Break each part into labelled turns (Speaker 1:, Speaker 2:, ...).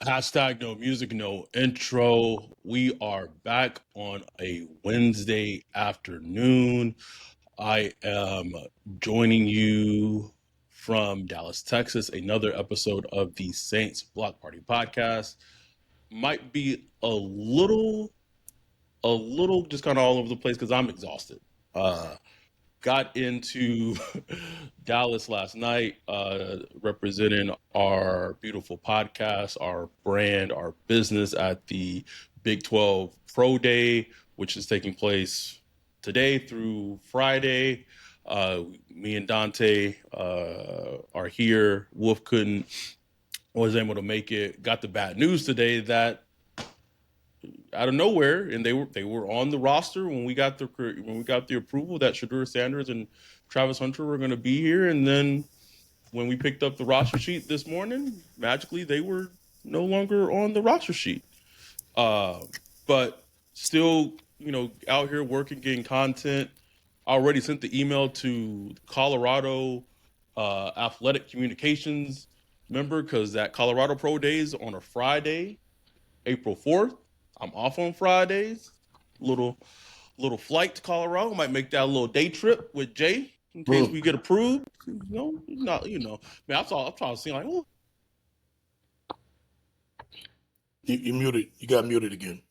Speaker 1: Hashtag no music, no intro. We are back on a Wednesday afternoon. I am joining you from Dallas, Texas. Another episode of the Saints Block Party podcast. Might be a little just kind of all over the place because I'm exhausted. Got into Dallas last night, representing our beautiful podcast, our brand, our business at the Big 12 Pro Day, which is taking place today through Friday. Me and Dante are here. Wolf was able to make it. Got the bad news today that out of nowhere, and they were on the roster when we got the approval that Shadur Sanders and Travis Hunter were going to be here, and then when we picked up the roster sheet this morning, magically they were no longer on the roster sheet. Uh, but still, out here working, getting content. I already sent the email to Colorado Athletic Communications member because that Colorado Pro Days on a Friday, April 4th. I'm off on Fridays. Little flight to Colorado. Might make that a little day trip with Jay in case we get approved. Man, I'm trying to see like, oh,
Speaker 2: You muted. You got muted again.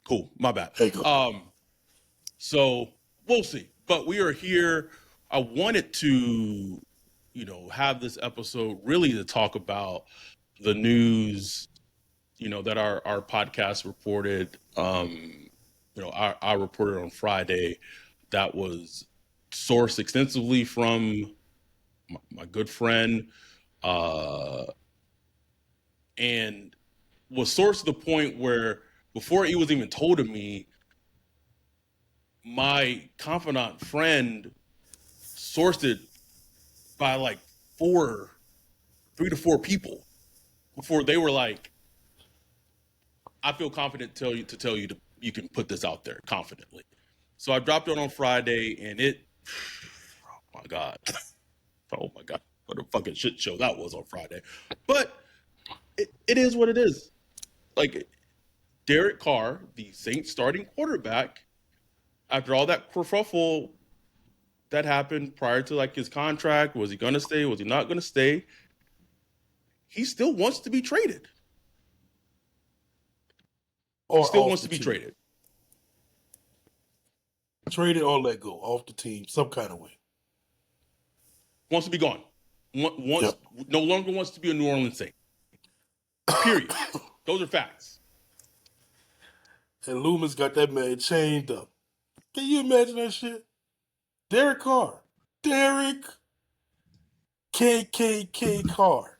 Speaker 1: cool. My bad.
Speaker 2: There you go.
Speaker 1: So we'll see. But we are here. I wanted to, have this episode really to talk about the news, that our podcast reported. I reported on Friday that was sourced extensively from my good friend, and was sourced to the point where before it was even told to me, my confidant friend sourced it by like 3 to 4 people before they were like, I feel confident to tell you you can put this out there confidently. So I dropped it on Friday, and oh my god, what a fucking shit show that was on Friday. But it is what it is. Like Derek Carr, the Saints starting quarterback, after all that kerfuffle that happened prior to like his contract, was he gonna stay? Was he not gonna stay? He still wants to be traded.
Speaker 2: Or
Speaker 1: He still
Speaker 2: off
Speaker 1: wants
Speaker 2: the
Speaker 1: to be
Speaker 2: team.
Speaker 1: traded.
Speaker 2: Traded or let go off the team, some kind of way.
Speaker 1: Wants to be gone. Wants
Speaker 2: Yep.
Speaker 1: no longer wants to be a New Orleans Saint. Period. Those are facts.
Speaker 2: And Loomis got that man chained up. Can you imagine that shit? Derek Carr. Derek KKK Carr.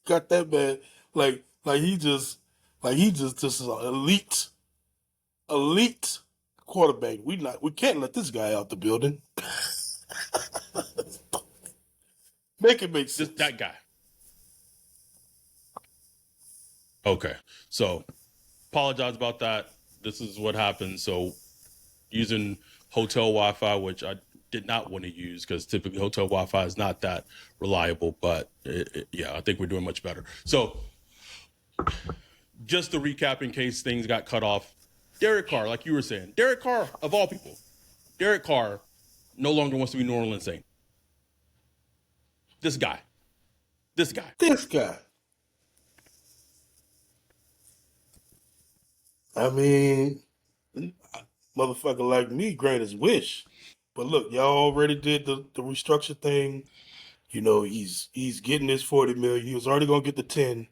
Speaker 2: Got that man like he just is an elite quarterback. We can't let this guy out the building. Make it make sense.
Speaker 1: Just that guy. Okay. So apologize about that. This is what happened. So using hotel Wi-Fi, which I did not want to use because typically hotel Wi-Fi is not that reliable, but I think we're doing much better. So just to recap in case things got cut off, Derek Carr, like you were saying, Derek Carr, of all people, Derek Carr no longer wants to be New Orleans Saint. This guy.
Speaker 2: I mean, motherfucker like me grant his wish. But look, y'all already did the restructure thing. He's getting his 40 million. He was already gonna get the 10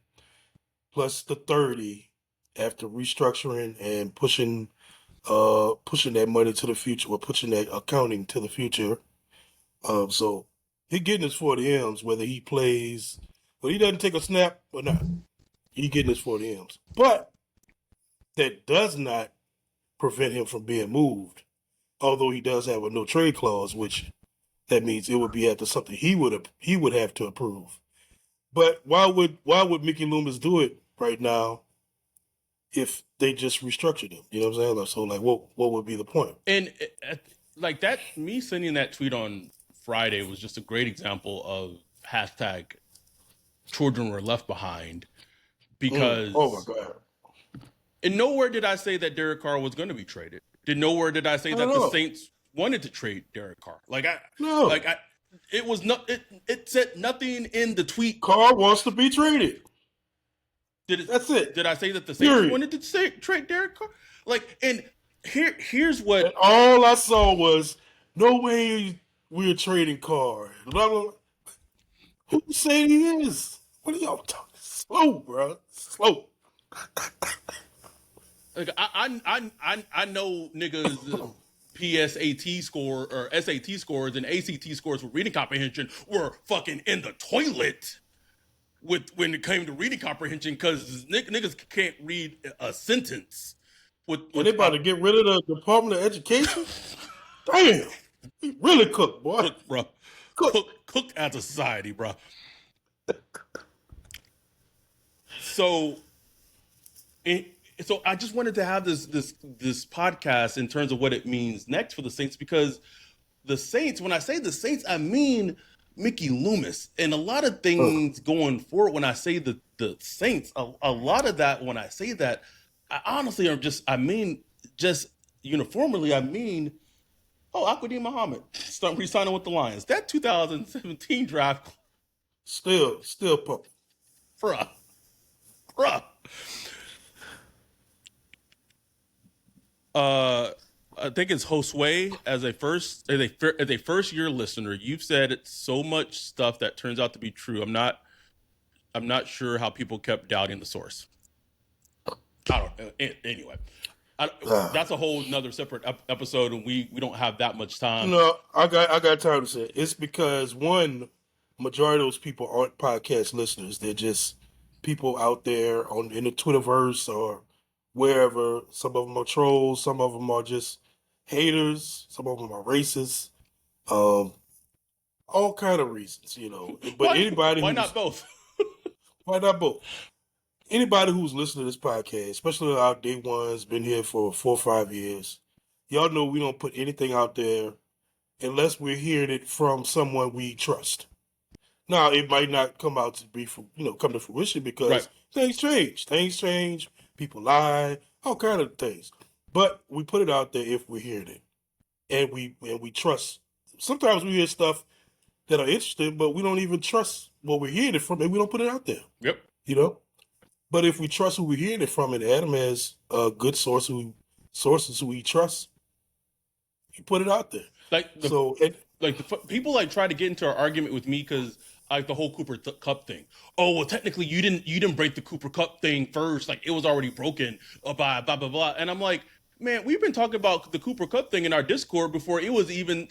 Speaker 2: plus the 30 after restructuring and pushing that money to the future, or pushing that accounting to the future. So he getting his 40 M's whether he plays, whether he doesn't take a snap or not. He getting his 40 M's. But that does not prevent him from being moved. Although he does have a no trade clause, which that means it would be after something he would have to approve. But why would Mickey Loomis do it right now if they just restructured him? You know what I'm saying? So like, what would be the point?
Speaker 1: And like that, me sending that tweet on Friday was just a great example of hashtag children were left behind because.
Speaker 2: Oh my God.
Speaker 1: And nowhere did I say that Derek Carr was going to be traded. Nowhere did I say that the Saints wanted to trade Derek Carr. It was not. It said nothing in the tweet.
Speaker 2: Carr wants to be traded. That's it.
Speaker 1: Did I say that the Saints wanted to trade Derek Carr? And here's what.
Speaker 2: And all I saw was no way we're trading Carr. Blah, blah, blah. Who saying he is? What are y'all talking? Slow, bro. Slow.
Speaker 1: I know niggas PSAT score or SAT scores and ACT scores for reading comprehension were fucking in the toilet when it came to reading comprehension because niggas can't read a sentence.
Speaker 2: They about to get rid of the Department of Education? Damn. He really cooked, boy.
Speaker 1: Cooked, bro. Cooked as a society, bro. So I just wanted to have this podcast in terms of what it means next for the Saints, because the Saints, when I say the Saints, I mean Mickey Loomis, and a lot of things going forward. When I say the Saints, a lot of that, when I say that, I honestly just uniformly, Aquadine Muhammad start re-signing with the Lions. That 2017 draft,
Speaker 2: still pumping,
Speaker 1: bruh. I think it's Josue as a first year listener. You've said so much stuff that turns out to be true. I'm not sure how people kept doubting the source. I don't know. Anyway, that's a whole nother separate episode, and we don't have that much time.
Speaker 2: No, I got time to say it. It's because majority of those people aren't podcast listeners. They're just people out there in the Twitterverse or wherever. Some of them are trolls. Some of them are just haters. Some of them are racist. All kind of reasons, But
Speaker 1: why not both?
Speaker 2: Why not both? Anybody who's listening to this podcast, especially our day ones, been here for 4 or 5 years, y'all know we don't put anything out there unless we're hearing it from someone we trust. Now, it might not come out to be, come to fruition because things change, people lie, all kind of things. But we put it out there if we're hearing it, and we trust. Sometimes we hear stuff that are interesting, but we don't even trust what we're hearing it from, and we don't put it out there.
Speaker 1: Yep.
Speaker 2: But if we trust who we're hearing it from, and Adam has a good sources who we trust, you put it out there.
Speaker 1: People try to get into an argument with me because the whole Cooper Cup thing. Oh, well, technically you didn't break the Cooper Cup thing first. It was already broken by blah blah blah. And I'm like, man, we've been talking about the Cooper Cup thing in our Discord before it was even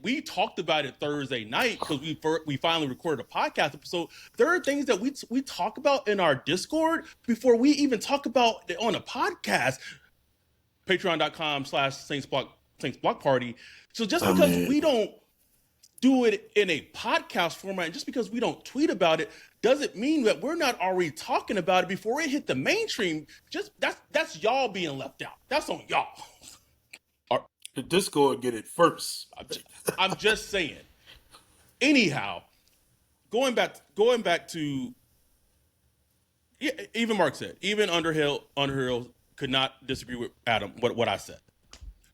Speaker 1: we talked about it Thursday night because we finally recorded a podcast episode. There are things that we talk about in our Discord before we even talk about it on a podcast. Patreon.com/Saints Block Party. So just because we don't do it in a podcast format, and just because we don't tweet about it, doesn't mean that we're not already talking about it before it hit the mainstream. Just that's y'all being left out. That's on y'all.
Speaker 2: The Discord get it first.
Speaker 1: I'm just saying. Anyhow, going back to even Mark said, even Underhill could not disagree with Adam what I said.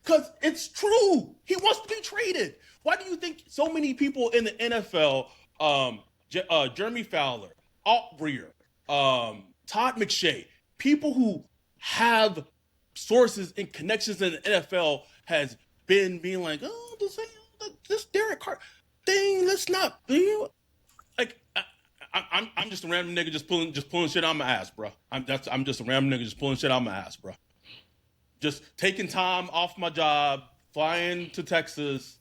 Speaker 1: Because it's true. He wants to be traded. Why do you think so many people in the NFL, Jeremy Fowler, Alt Breer, Todd McShay, people who have sources and connections in the NFL has been being like, oh, this Derek Carr thing, let's not be I'm just a random nigga just pulling shit out my ass, bro. I'm just a random nigga just pulling shit out my ass, bro. Just taking time off my job, flying to Texas,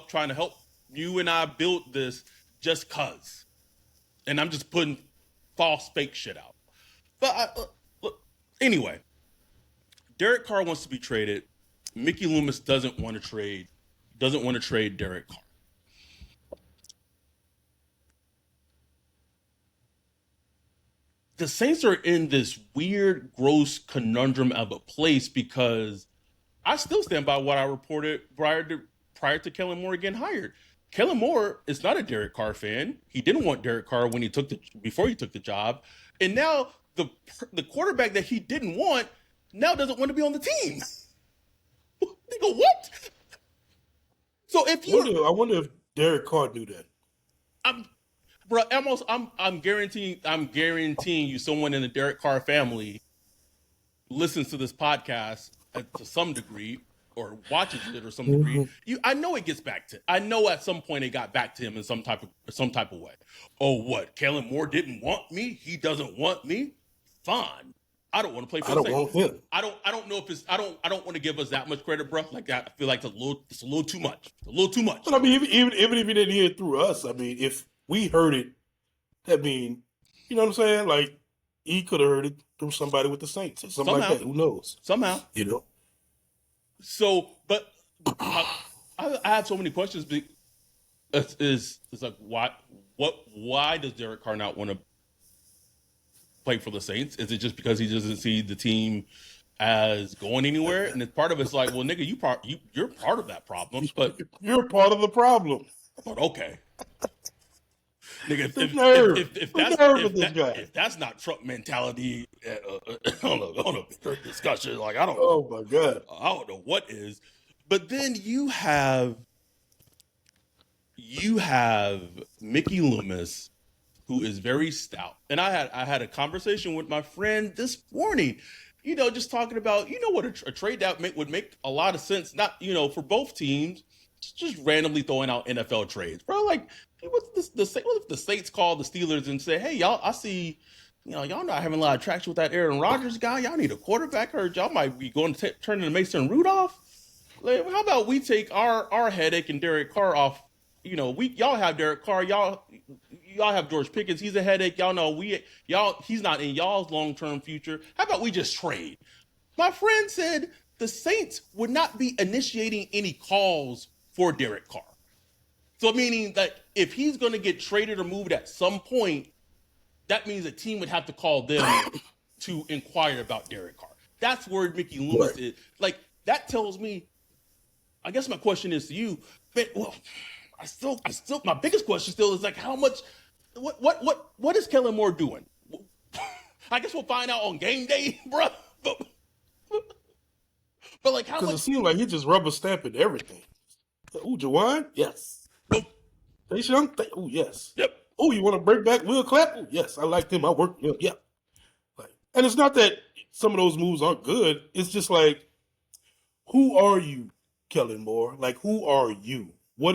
Speaker 1: trying to help you and I build this just cause. And I'm just putting false fake shit out. But anyway, Derek Carr wants to be traded. Mickey Loomis doesn't want to trade Derek Carr. The Saints are in this weird, gross conundrum of a place because I still stand by what I reported prior to Kellen Moore getting hired. Kellen Moore is not a Derek Carr fan. He didn't want Derek Carr before he took the job, and now the quarterback that he didn't want now doesn't want to be on the team. They go, what? So if
Speaker 2: I wonder if Derek Carr knew that.
Speaker 1: I'm guaranteeing you someone in the Derek Carr family listens to this podcast to some degree or watches it or some degree. I know it gets back to. I know at some point it got back to him in some type of way. Oh, what? Kellen Moore didn't want me. He doesn't want me. Fine. I don't want to play for the Saints.
Speaker 2: I don't want him.
Speaker 1: I don't know if it's. I don't want to give us that much credit, bro. Like that, I feel like it's a little too much. It's a little too much.
Speaker 2: But I mean, even if he didn't hear it through us, I mean, if we heard it, I mean, you know what I'm saying? Like he could have heard it through somebody with the Saints or something like that. Who knows?
Speaker 1: Somehow,
Speaker 2: you know.
Speaker 1: So, but I have so many questions. It's like why does Derek Carr not want to play for the Saints? Is it just because he doesn't see the team as going anywhere? And it's part of it's like, well, nigga, you're part of that problem, but
Speaker 2: you're part of the problem.
Speaker 1: But okay, nigga, if that's not Trump mentality on a bigger discussion, like I don't know.
Speaker 2: Oh my God,
Speaker 1: I don't know what is. But then you have Mickey Loomis, who is very stout. And I had a conversation with my friend this morning, just talking about, what a trade that would make a lot of sense, not, for both teams, just randomly throwing out NFL trades. Bro, like, what if the Saints call the Steelers and say, hey, y'all, I see, y'all not having a lot of traction with that Aaron Rodgers guy. Y'all need a quarterback, or y'all might be going to turn into Mason Rudolph. Like, how about we take our headache and Derek Carr off? Y'all have Derek Carr. Y'all have George Pickens. He's a headache. Y'all know he's not in y'all's long-term future. How about we just trade? My friend said the Saints would not be initiating any calls for Derek Carr. So meaning that if he's going to get traded or moved at some point, that means a team would have to call them to inquire about Derek Carr. That's where Mickey Loomis is. Like, that tells me, I guess my question is to you, well, I still, my biggest question still is like, how much, what is Kellen Moore doing? I guess we'll find out on game day, bro. But like, how much?
Speaker 2: Because it seems like he just rubber stamping everything. Ooh, Jawan? Yes. Chase Young? Oh, yes.
Speaker 1: Yep.
Speaker 2: Oh, you want to bring back Will Clapp? Oh, yes. I like him. I work. Yeah. And it's not that some of those moves aren't good. It's just like, who are you, Kellen Moore? Like, who are you? What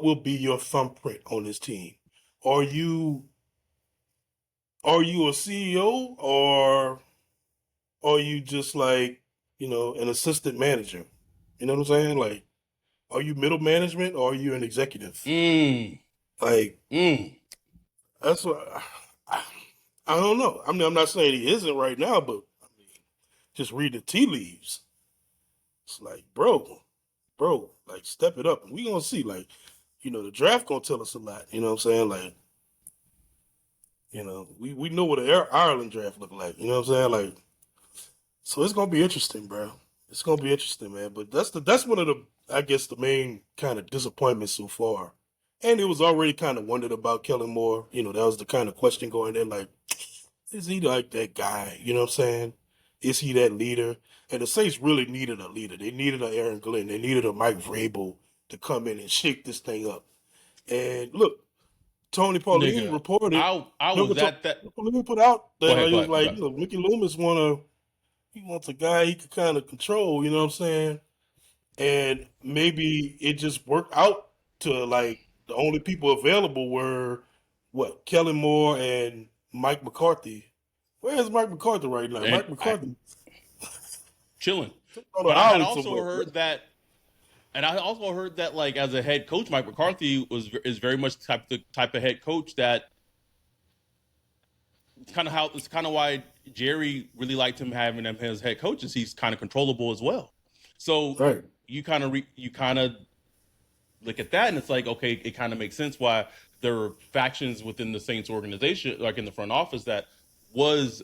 Speaker 2: will be your thumbprint on this team? Are you a CEO, or are you just like, an assistant manager? You know what I'm saying? Like, are you middle management, or are you an executive? That's what I don't know. I mean, I'm not saying he isn't right now, but I mean, just read the tea leaves. It's like, bro, like, step it up. And we gonna see, like, the draft gonna tell us a lot. You know what I'm saying? Like, we know what an Ireland draft look like. You know what I'm saying? Like, so it's gonna be interesting, bro. It's gonna be interesting, man. But that's one of the, I guess, the main kind of disappointments so far. And it was already kind of wondered about Kellen Moore. That was the kind of question going there, like, is he like that guy? You know what I'm saying? Is he that leader? And the Saints really needed a leader. They needed an Aaron Glenn. They needed a Mike Vrabel to come in and shake this thing up. And look, Tony Pauline reported.
Speaker 1: I was at that.
Speaker 2: Let me put out that he was like, Mickey Loomis wants a guy he could kind of control. You know what I'm saying? And maybe it just worked out to, like, the only people available were Kellen Moore and Mike McCarthy. Where is Mike McCarthy right now? Mike McCarthy
Speaker 1: chilling. But I also heard that, like, as a head coach, Mike McCarthy is very much the type of head coach that it's kind of why Jerry really liked him having him as head coach, is he's kind of controllable as well. So you kind of look at that, and it's like, okay, it kind of makes sense why there were factions within the Saints organization, like in the front office, that was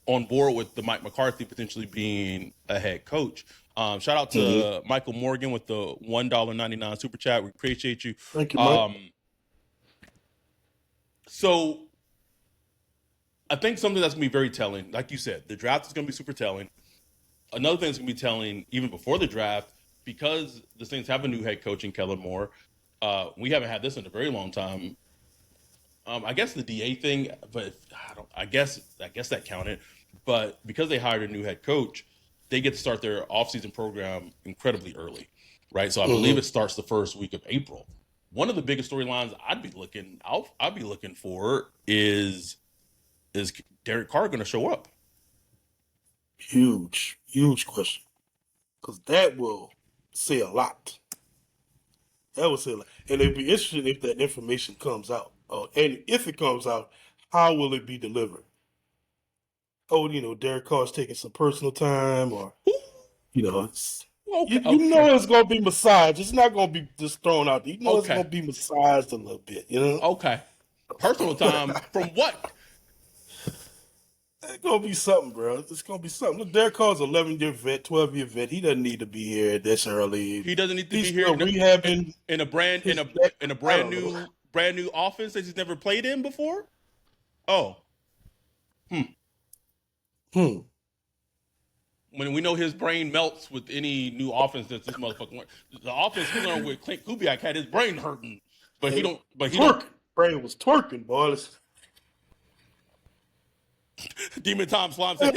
Speaker 1: on board with the Mike McCarthy potentially being a head coach. Shout out to Michael Morgan with the $1.99 super chat. We appreciate you.
Speaker 2: Thank you, Mike.
Speaker 1: So I think something that's going to be very telling, like you said, the draft is going to be super telling. Another thing that's going to be telling even before the draft, because the Saints have a new head coach in Kellen Moore. We haven't had this in a very long time. I guess the DA thing, but I guess that counted. But because they hired a new head coach, they get to start their offseason program incredibly early, right? So I believe it starts the first week of April. One of the biggest storylines I'd be looking for is Derek Carr going to show up?
Speaker 2: Huge question, because that will say a lot. That will say a lot, and it'd be interesting if that information comes out. And if it comes out, how will it be delivered? Oh, Derek Carr's taking some personal time, or it's you know it's gonna be massaged. It's not gonna be just thrown out. You know it's gonna be massaged a little bit.
Speaker 1: Okay. Personal time from what?
Speaker 2: It's gonna be something, bro. It's gonna be something. Look, Derek Carr's 11-year vet, 12-year vet. He doesn't need to be here this early.
Speaker 1: He doesn't need to be here
Speaker 2: rehabbing
Speaker 1: in a brand new offense that he's never played in before. Oh. When we know his brain melts with any new offense that this motherfucker went. The offense he learned with Clint Kubiak had his brain hurting, but he don't.
Speaker 2: Brain was twerking, boys.
Speaker 1: Demon Tom Slime said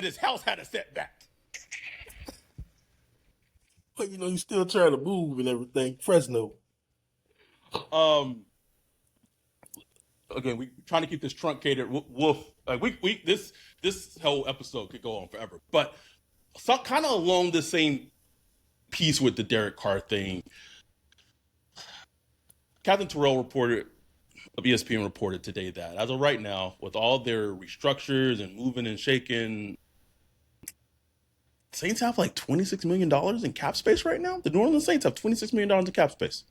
Speaker 1: his house had a setback.
Speaker 2: But he's still trying to move and everything. Fresno.
Speaker 1: Again, we trying to keep this truncated wolf. Like this whole episode could go on forever. But kind of along the same piece with the Derek Carr thing, Captain Terrell of ESPN reported today that as of right now, with all their restructures and moving and shaking, Saints have like $26 million in cap space right now. The New Orleans Saints have $26 million in cap space.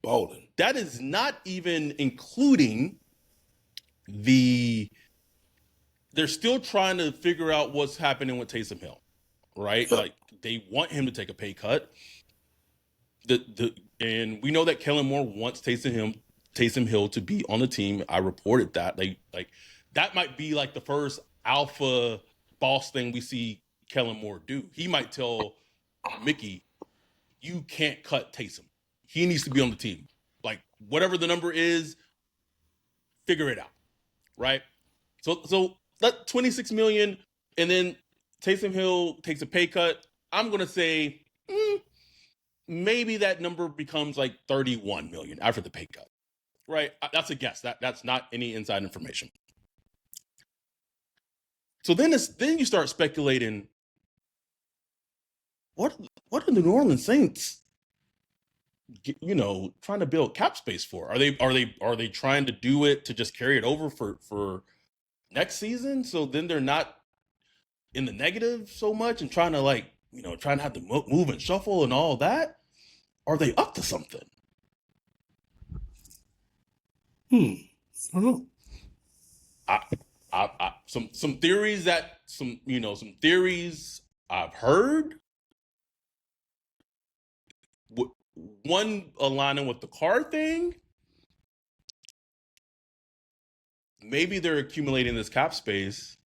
Speaker 2: Balling.
Speaker 1: That is not even including they're still trying to figure out what's happening with Taysom Hill, right? Like they want him to take a pay cut. And we know that Kellen Moore wants Taysom Hill to be on the team. I reported that. That might be like the first alpha boss thing we see Kellen Moore do. He might tell Mickey, you can't cut Taysom. He needs to be on the team. Like whatever the number is, figure it out. Right? So that $26 million, and then Taysom Hill takes a pay cut. I'm gonna say maybe that number becomes like $31 million after the pay cut. Right? That's a guess. That's not any inside information. So then you start speculating. What are the New Orleans Saints, trying to build cap space for? Are they trying to do it to just carry it over for next season? So then they're not in the negative so much and trying to have to move and shuffle and all that. Are they up to something?
Speaker 2: I don't know.
Speaker 1: Some theories some theories I've heard. One aligning with the Carr thing. Maybe they're accumulating this cap space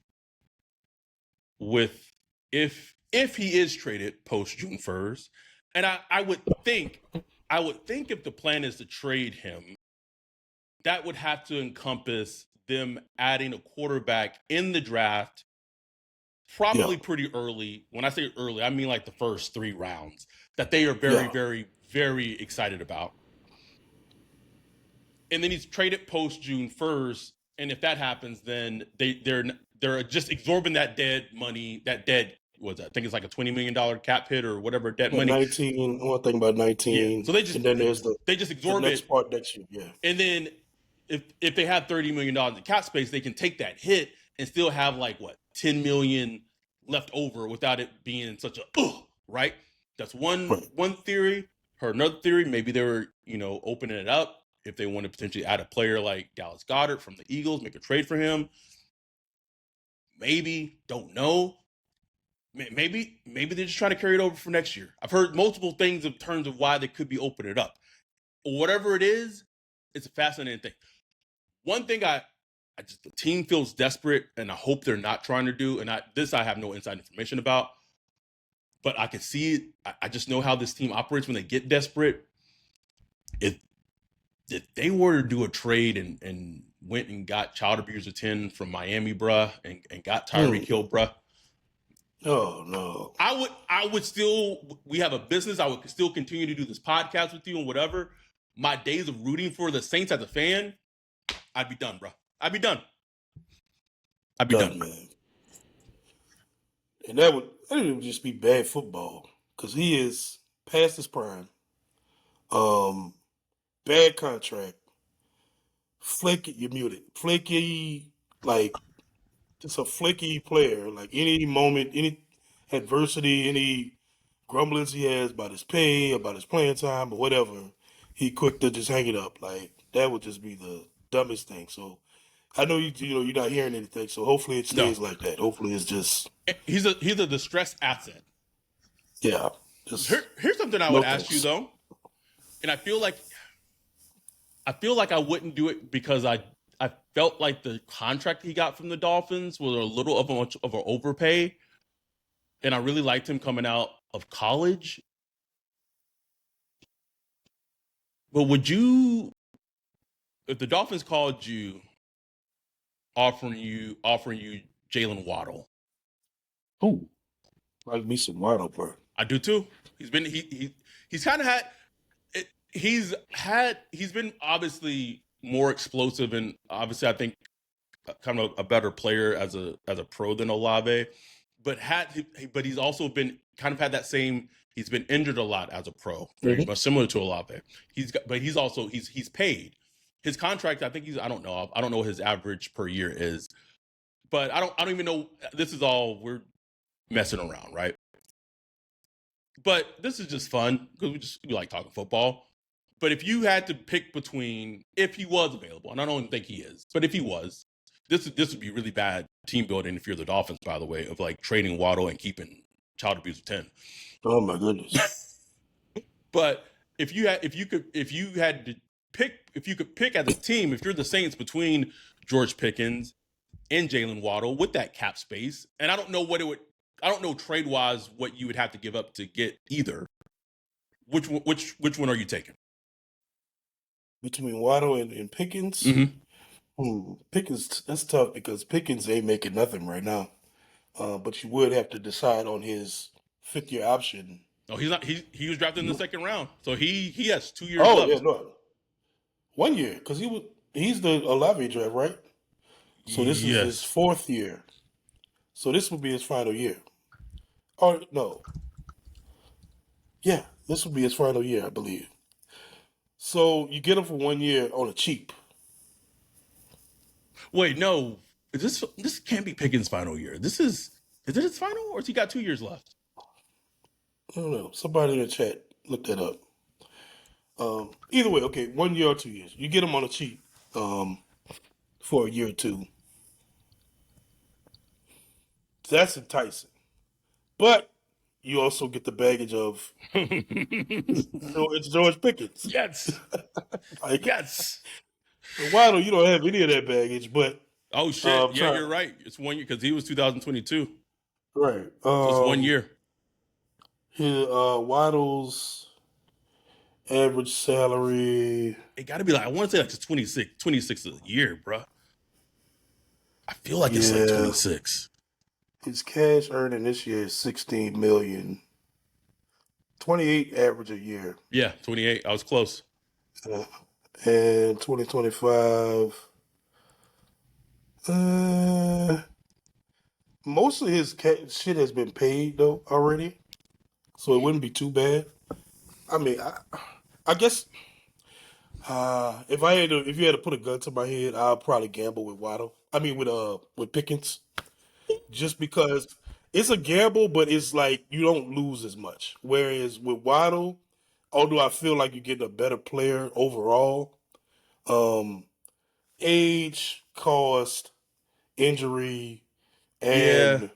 Speaker 1: with if he is traded post June 1st. And I would think if the plan is to trade him, that would have to encompass them adding a quarterback in the draft, probably pretty early. When I say early, I mean like the first 3 rounds that they are very, very, very excited about. And then he's traded post June 1st. And if that happens, then they're just absorbing that dead money, I think it's like a $20 million cap hit or whatever dead money.
Speaker 2: 19. I want to think about 19.
Speaker 1: Yeah. So
Speaker 2: and then there's
Speaker 1: they just absorb
Speaker 2: the next
Speaker 1: it.
Speaker 2: Part next year. Yeah.
Speaker 1: And then if they have $30 million in cap space, they can take that hit and still have like $10 million left over without it being such a right. That's one theory. Heard another theory. Maybe they were opening it up if they want to potentially add a player like Dallas Goedert from the Eagles, make a trade for him. Maybe, don't know. maybe they're just trying to carry it over for next year. I've heard multiple things in terms of why they could be opening it up. Whatever it is, it's a fascinating thing. One thing I just, the team feels desperate, and I hope they're not trying to do, and I have no inside information about, but I can see it. I just know how this team operates when they get desperate. If they were to do a trade and went and got Child Abuser 10 from Miami, bruh, and got Tyreek Hill, bruh.
Speaker 2: Oh no.
Speaker 1: I would still, we have a business. I would still continue to do this podcast with you and whatever. My days of rooting for the Saints as a fan, I'd be done, bruh. I'd be done.
Speaker 2: Man. And that would just be bad football because he is past his prime. Bad contract. Flaky, you're muted. Flaky, like just a flaky player. Like any moment, any adversity, any grumblings he has about his pay, about his playing time, or whatever, he quick to just hang it up. Like that would just be the dumbest thing. So I know you're not hearing anything. So hopefully it stays like that. Hopefully it's just
Speaker 1: he's a distressed asset.
Speaker 2: Yeah.
Speaker 1: Here's something I would ask you though, and I feel like I wouldn't do it because I felt like the contract he got from the Dolphins was a little of an overpay, and I really liked him coming out of college. But would you, if the Dolphins called you, offering you Jaylen Waddle?
Speaker 2: Oh, like me some Waddle, bro.
Speaker 1: I do too. He's kind of had. He's been obviously more explosive, and obviously I think kind of a better player as a pro than Olave, but he's also been kind of had that same. He's been injured a lot as a pro, very much similar to Olave. He's paid. His contract, I think I don't know what his average per year is, but I don't even know. This is all we're messing around, right? But this is just fun because we like talking football. But if you had to pick between, if he was available, and I don't think he is, but if he was, this would be really bad team building if you're the Dolphins, by the way, of like trading Waddle and keeping Child Abuser 10.
Speaker 2: Oh my goodness.
Speaker 1: But if you could pick as a team, if you're the Saints, between George Pickens and Jaylen Waddle with that cap space, and I don't know trade wise what you would have to give up to get either. Which one are you taking?
Speaker 2: Between Waddle and Pickens? Pickens, that's tough because Pickens ain't making nothing right now. But you would have to decide on his fifth-year option.
Speaker 1: No, he's not. He was drafted in the second round, so he has 2 years
Speaker 2: left.
Speaker 1: Oh,
Speaker 2: yeah, no. 1 year, because he's the Olave draft, right? So this is his fourth year. So this would be his final year. Oh, no. Yeah, this would be his final year, I believe. So you get him for 1 year on a cheap.
Speaker 1: Wait, no. This can't be Pickens' final year. Is it his final, or has he got 2 years left?
Speaker 2: I don't know. Somebody in the chat look that up. Either way, okay, 1 year or 2 years. You get him on a cheap for a year or two. That's enticing. But you also get the baggage of it's George Pickens.
Speaker 1: Yes. Yes.
Speaker 2: Waddle, you don't have any of that baggage, but
Speaker 1: oh shit, yeah, you're right. It's 1 year because he was 2022.
Speaker 2: Right.
Speaker 1: So it's 1 year.
Speaker 2: Waddle's average salary.
Speaker 1: It got to be like, I want to say like 26 a year, bro. I feel like it's like 26.
Speaker 2: His cash earning this year is $16 million. 28 average a year.
Speaker 1: Yeah, 28. I was close.
Speaker 2: And 2025. Most of his shit has been paid though already, so it wouldn't be too bad. I mean, I guess if you had to put a gun to my head, I'll probably gamble with Waddle. I mean, with Pickens, just because it's a gamble, but it's like you don't lose as much. Whereas with Waddle, although I feel like you're getting a better player overall, age, cost, injury, and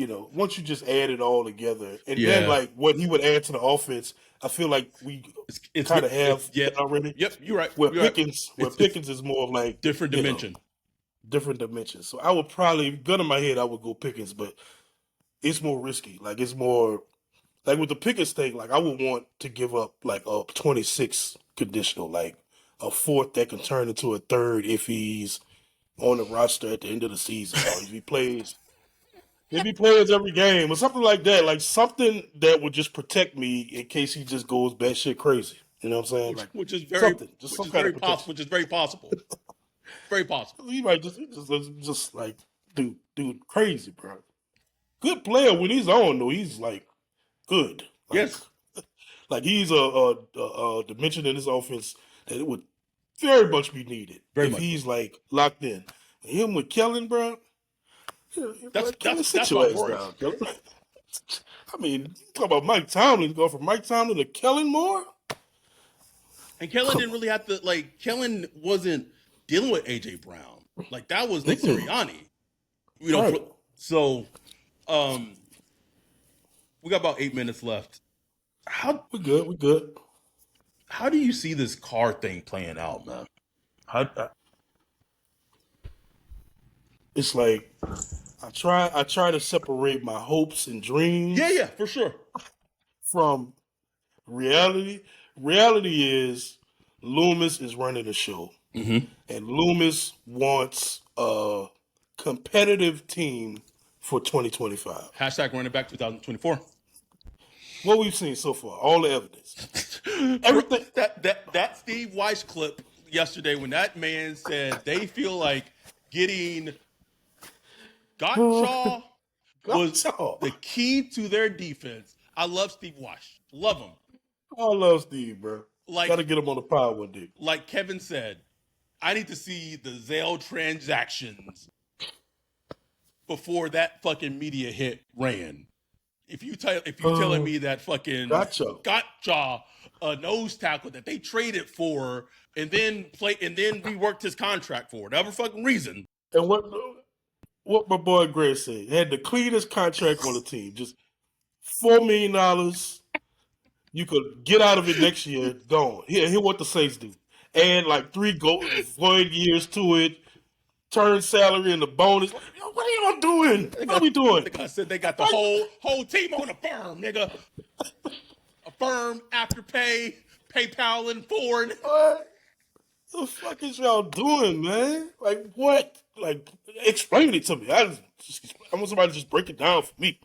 Speaker 2: once you just add it all together, and then
Speaker 1: Yeah,
Speaker 2: like what he would add to the offense, I feel like we kind of have
Speaker 1: yeah.
Speaker 2: that already.
Speaker 1: Yep, you're right.
Speaker 2: Where
Speaker 1: You're right. It's
Speaker 2: Pickens is more of like
Speaker 1: different dimension.
Speaker 2: different dimensions. So I would probably, gun in my head, I would go Pickens, but it's more risky. Like it's more like with the Pickens thing. Like I would want to give up like a 26 conditional, like a fourth that can turn into a third if he's on the roster at the end of the season, or if he plays every game or something like that, like something that would just protect me in case he just goes batshit crazy. You know what I'm saying? Like
Speaker 1: Which is
Speaker 2: something, just
Speaker 1: which
Speaker 2: some
Speaker 1: is
Speaker 2: kind
Speaker 1: very
Speaker 2: of
Speaker 1: possible.
Speaker 2: protection.
Speaker 1: Which is very possible. Very possible.
Speaker 2: He might just like dude crazy, bro. Good player when he's on though. He's like good.
Speaker 1: Yes,
Speaker 2: Like he's a dimension in this offense that it would very much be needed
Speaker 1: very
Speaker 2: if
Speaker 1: much.
Speaker 2: he's like locked in. Him with Kellen, bro. Kellen, sit
Speaker 1: That's
Speaker 2: your
Speaker 1: my
Speaker 2: ass
Speaker 1: worry.
Speaker 2: down, Kellen. I mean, you talk about Mike Tomlin, go from Mike Tomlin to Kellen Moore.
Speaker 1: And Kellen
Speaker 2: Come
Speaker 1: didn't really have to Kellen wasn't dealing with AJ Brown. Like that was Nick Sirianni.
Speaker 2: Right.
Speaker 1: So we got about 8 minutes left.
Speaker 2: We good. We good.
Speaker 1: How do you see this car thing playing out, man? How,
Speaker 2: It's like I try to separate my hopes and dreams
Speaker 1: yeah, for sure.
Speaker 2: from reality. Reality is Loomis is running the show,
Speaker 1: Mm-hmm.
Speaker 2: and Loomis wants a competitive team for 2025.
Speaker 1: Hashtag running back 2024.
Speaker 2: What we've seen so far, all the evidence, everything.
Speaker 1: That Steve Weiss clip yesterday when that man said they feel like getting Gottschall was
Speaker 2: Gotcha.
Speaker 1: the key to their defense. I love Steve Weiss. Love him.
Speaker 2: I love Steve, bro.
Speaker 1: Like
Speaker 2: Got to get him on the pod one day.
Speaker 1: like Kevin said, I need to see the Zelle transactions before that fucking media hit ran. If you telling me that fucking
Speaker 2: Gotcha.
Speaker 1: Gottschall a nose tackle that they traded for and then reworked his contract for whatever fucking reason.
Speaker 2: And what my boy Greg said, had the cleanest contract on the team, just $4 million. You could get out of it next year, gone. Hear what the Saints do. Add like void years to it, turn salary into bonus. Like, what are y'all doing? What are we doing?
Speaker 1: Like I said, they got the whole team on a firm, nigga. A firm, Afterpay, PayPal, and foreign.
Speaker 2: What the fuck is y'all doing, man? Like what? Like explain it to me. I want somebody to just break it down for me.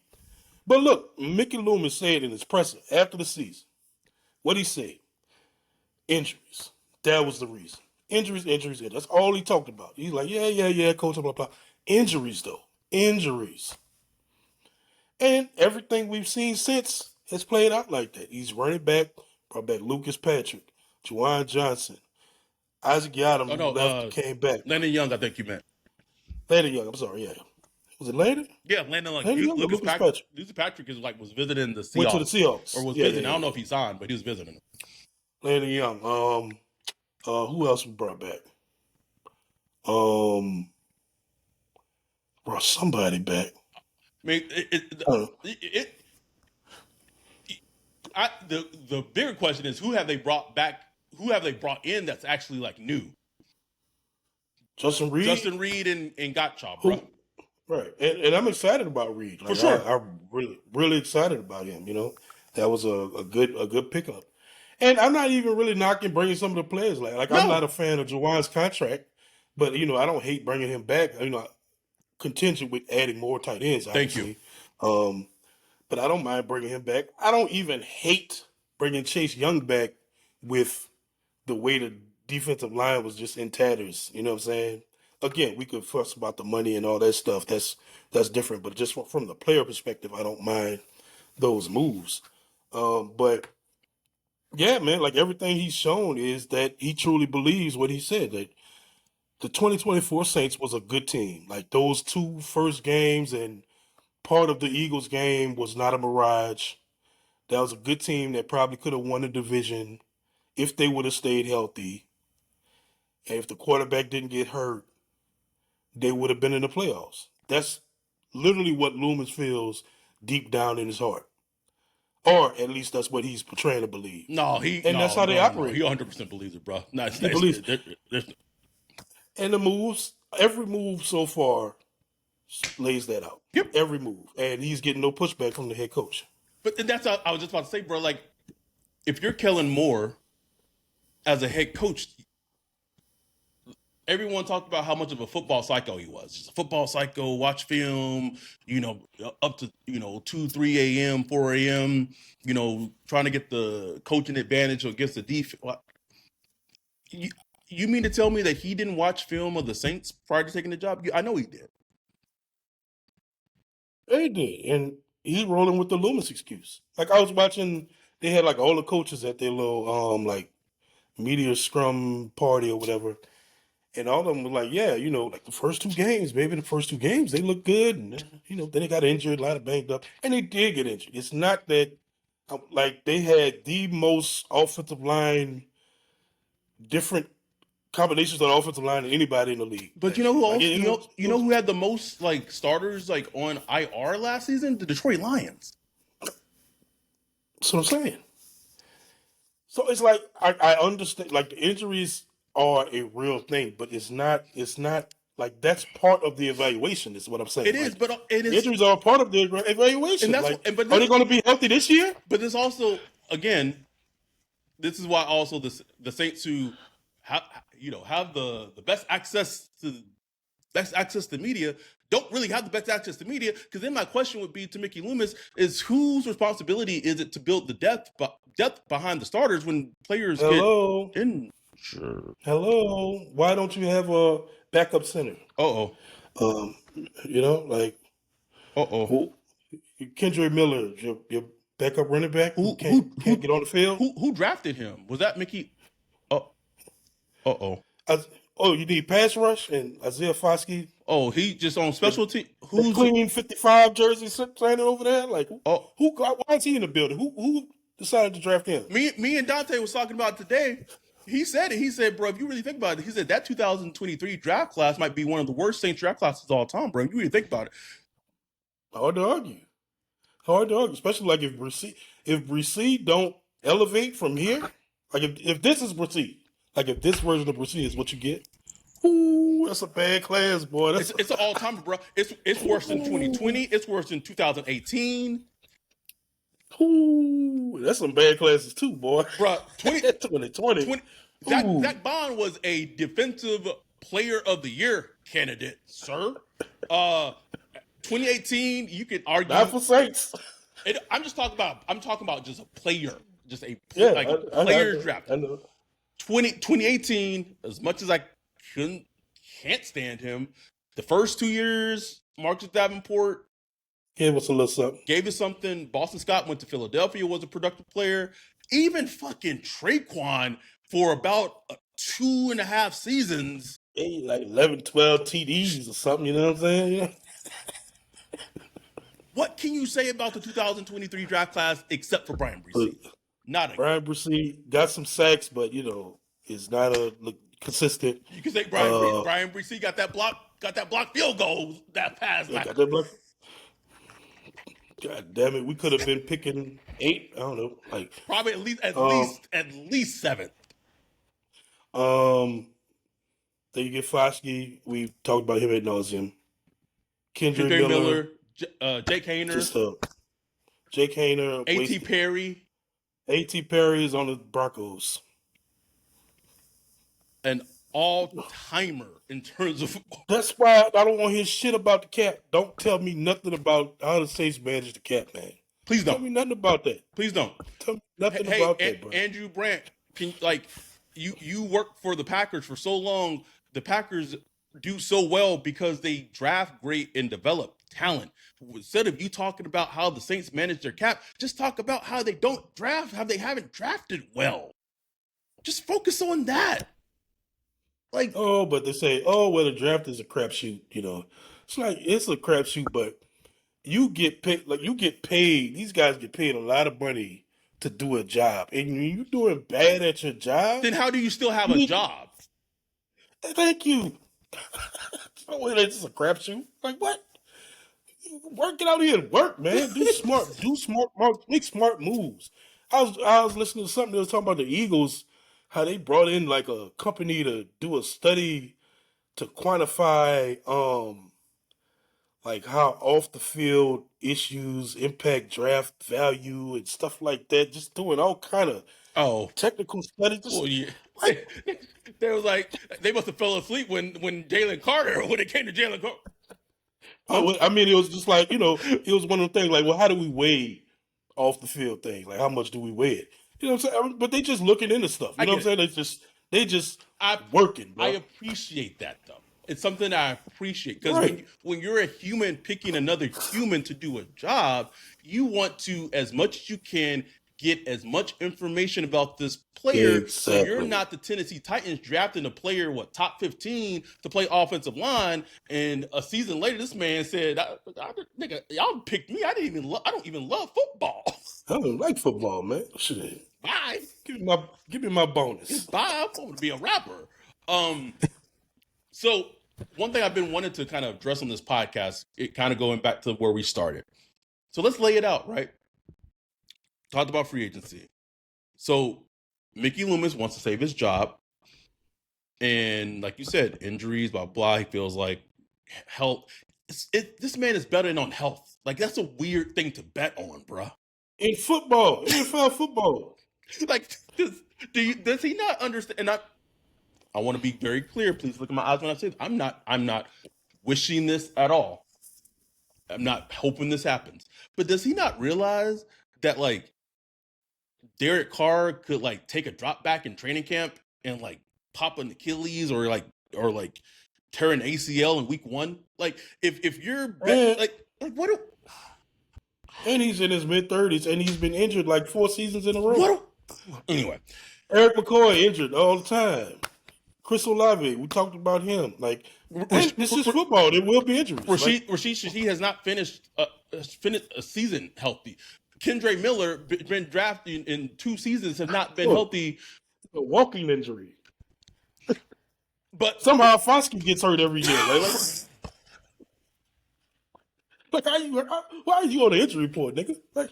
Speaker 2: But look, Mickey Loomis said in his presser after the season, what he said, injuries. That was the reason. Injuries. That's all he talked about. He's like, yeah, coach, blah, blah. Injuries, though. Injuries. And everything we've seen since has played out like that. He's running back, brought back Lucas Patrick, Juwan Johnson, Isaac Yadam,
Speaker 1: Oh
Speaker 2: who
Speaker 1: no,
Speaker 2: left, came back.
Speaker 1: Landon Young, I think you meant.
Speaker 2: Landon Young, I'm sorry, yeah. Was it Landon?
Speaker 1: Yeah, Landon Young.
Speaker 2: Lucas Patrick.
Speaker 1: Lucas Patrick was visiting the Seahawks.
Speaker 2: Went to the Seahawks.
Speaker 1: Or was
Speaker 2: Yeah,
Speaker 1: visiting.
Speaker 2: yeah,
Speaker 1: I don't know
Speaker 2: yeah.
Speaker 1: if he signed, but he was visiting.
Speaker 2: Landon Young. Who else we brought back? Brought somebody back.
Speaker 1: I mean, the bigger question is who have they brought back? Who have they brought in that's actually like new?
Speaker 2: Justin Reed.
Speaker 1: Justin Reed and Gottschall, bro.
Speaker 2: Right, and I'm excited about Reed. Like,
Speaker 1: For sure.
Speaker 2: I'm really excited about him. That was a good pickup. And I'm not even really knocking bringing some of the players. Like I'm
Speaker 1: No.
Speaker 2: not a fan of Juwan's contract, but I don't hate bringing him back. Contingent with adding more tight ends. Obviously.
Speaker 1: Thank you.
Speaker 2: But I don't mind bringing him back. I don't even hate bringing Chase Young back with the way the defensive line was just in tatters. You know what I'm saying? Again, we could fuss about the money and all that stuff. That's different. But just from the player perspective, I don't mind those moves. But yeah, man, like everything he's shown is that he truly believes what he said, that the 2024 Saints was a good team. Like those two first games and part of the Eagles game was not a mirage. That was a good team that probably could have won the division if they would have stayed healthy. And if the quarterback didn't get hurt, they would have been in the playoffs. That's literally what Loomis feels deep down in his heart, or at least that's what he's portraying to believe.
Speaker 1: No,
Speaker 2: And that's how they
Speaker 1: no.
Speaker 2: operate.
Speaker 1: He 100% believes it, bro. No,
Speaker 2: He believes.
Speaker 1: there's,
Speaker 2: And the moves, every move so far lays that out.
Speaker 1: Yep.
Speaker 2: Every move. And he's getting no pushback from the head coach.
Speaker 1: But that's what I was just about to say, bro. Like, if you're Kellen Moore as a head coach, everyone talked about how much of a football psycho he was. Just a football psycho, watch film, up to, 2, 3 a.m., 4 a.m., trying to get the coaching advantage against the defense. You mean to tell me that he didn't watch film of the Saints prior to taking the job? I know he did.
Speaker 2: They did. And he's rolling with the Loomis excuse. Like, I was watching, they had like all the coaches at their little, like, media scrum party or whatever. And all of them were like, yeah, like the first 2 games, maybe the first 2 games, they look good. And, then they got injured, a lot of banged up. And they did get injured. It's not that, like, they had the most offensive line, different combinations on the offensive line than anybody in the league.
Speaker 1: But you know who else, who had the most, like, starters, like, on IR last season? The Detroit Lions.
Speaker 2: That's what I'm saying. So it's like, I understand, like, the injuries are a real thing, but it's not like that's part of the evaluation. Is what I'm saying.
Speaker 1: It is,
Speaker 2: like,
Speaker 1: but it is.
Speaker 2: Injuries are part of the evaluation.
Speaker 1: And that's
Speaker 2: like,
Speaker 1: but
Speaker 2: are they going to be healthy this year?
Speaker 1: But this also, again, this is why also the Saints who have the best access to media don't really have the best access to media. Because then my question would be to Mickey Loomis is whose responsibility is it to build the depth behind the starters when players get in. Sure.
Speaker 2: Hello. Why don't you have a backup center?
Speaker 1: Like.
Speaker 2: Kendrick Miller, your backup running back who can't get on the field.
Speaker 1: Who drafted him? Was that Mickey?
Speaker 2: You need pass rush and Isaiah Foskey.
Speaker 1: Oh, he just on specialty.
Speaker 2: Who's clean 55 jersey standing over there? Like, why is he in the building? Who decided to draft him?
Speaker 1: Me and Dante was talking about it today. He said it. He said, bro, if you really think about it, he said that 2023 draft class might be one of the worst Saints draft classes of all time, bro. If you really think about it.
Speaker 2: Hard to argue. Especially like if Bresee don't elevate from here, like if this is Bresee, like if this version of Bresee is what you get, ooh, that's a bad class, boy.
Speaker 1: It's an all-timer, bro. It's worse than 2020. It's worse than 2018.
Speaker 2: Ooh, that's some bad classes too, boy.
Speaker 1: Bro,
Speaker 2: 2020.
Speaker 1: Zach Bond was a defensive player of the year candidate, sir. 2018, you could argue.
Speaker 2: Not for Saints.
Speaker 1: I'm talking about just a player, player draft.
Speaker 2: I know.
Speaker 1: 2018, as much as I can't stand him, the first 2 years, Marcus Davenport
Speaker 2: gave us a little something.
Speaker 1: Gave us something. Boston Scott went to Philadelphia, was a productive player. Even fucking Traquan for about 2.5 seasons.
Speaker 2: Like 11, 12 TDs or something, you know what I'm saying? Yeah.
Speaker 1: What can you say about the 2023 draft class except for Brian Bresee?
Speaker 2: Brian Bresee got some sacks, but is not consistent.
Speaker 1: You can say Brian Bresee got that block field goal that pass.
Speaker 2: Got that block. God damn it, we could have been picking 8. I don't know, like
Speaker 1: probably at least 7th.
Speaker 2: Then you get Foskey. We talked about him ad nauseum. Kendrick Miller,
Speaker 1: Jake Hayner,
Speaker 2: A.T.
Speaker 1: Perry.
Speaker 2: A.T. Perry is on the Broncos.
Speaker 1: An all-timer in terms of.
Speaker 2: That's why I don't want to hear shit about the cap. Don't tell me nothing about how the Saints manage the cap, man.
Speaker 1: Please don't.
Speaker 2: Tell me nothing about that.
Speaker 1: Please don't.
Speaker 2: Tell me nothing about that, bro.
Speaker 1: Andrew Brandt, you worked for the Packers for so long. The Packers do so well because they draft great and develop talent. Instead of you talking about how the Saints manage their cap, just talk about how they don't draft, how they haven't drafted well. Just focus on that.
Speaker 2: But they say, the draft is a crapshoot. It's like it's a crapshoot, but you get paid. Like you get paid. These guys get paid a lot of money to do a job, and you're doing bad at your job.
Speaker 1: Then how do you still have a job?
Speaker 2: Thank you. It's a crapshoot. Like what? Work it out here and work, man. Make smart moves. I was listening to something that was talking about the Eagles, how they brought in like a company to do a study to quantify like how off the field issues impact draft value and stuff like that. Just doing all kind of
Speaker 1: Oh,
Speaker 2: technical studies.
Speaker 1: well,
Speaker 2: Just
Speaker 1: yeah.
Speaker 2: like
Speaker 1: They was like they must have fell asleep when Jalen Carter when it came to Jalen Carter.
Speaker 2: I mean, it was just like, it was one of the things like, well, how do we weigh off the field things? Like, how much do we weigh it? You know what I'm saying? But they just looking into stuff.
Speaker 1: I
Speaker 2: You know
Speaker 1: get
Speaker 2: what I'm
Speaker 1: it.
Speaker 2: saying? They just
Speaker 1: I
Speaker 2: working,
Speaker 1: I
Speaker 2: bro.
Speaker 1: appreciate that though. It's something I appreciate because
Speaker 2: Right.
Speaker 1: when you're a human picking another human to do a job, you want to as much as you can get as much information about this player so you're
Speaker 2: Exactly.
Speaker 1: not the Tennessee Titans drafting a player top 15 to play offensive line and a season later this man said nigga y'all picked me I don't even love football.
Speaker 2: I don't like football, man. Shit.
Speaker 1: Bye.
Speaker 2: Give me my bonus.
Speaker 1: Goodbye. I'm going to be a rapper. So one thing I've been wanting to kind of address on this podcast, it kind of going back to where we started. So let's lay it out, right? Talked about free agency. So Mickey Loomis wants to save his job. And like you said, injuries, blah, blah. He feels like health. This man is betting on health. Like that's a weird thing to bet on, bruh.
Speaker 2: In football, NFL football.
Speaker 1: Like, does he not understand? And I want to be very clear. Please look at my eyes when I say this. I'm not wishing this at all. I'm not hoping this happens. But does he not realize that like Derek Carr could like take a drop back in training camp and like pop an Achilles or tear an ACL in week 1? Like if you're
Speaker 2: And,
Speaker 1: like what do,
Speaker 2: and he's in his mid-30s, and he's been injured like 4 seasons in a row.
Speaker 1: what do, anyway,
Speaker 2: Eric McCoy injured all the time. Chris Olave, we talked about him. Like, it's just football. There will be injuries.
Speaker 1: He has not finished a season healthy. Kendre Miller been drafted in 2 seasons has not been healthy.
Speaker 2: A walking injury.
Speaker 1: But
Speaker 2: somehow Foskey gets hurt every year. Like why are you on the injury report, nigga? Like,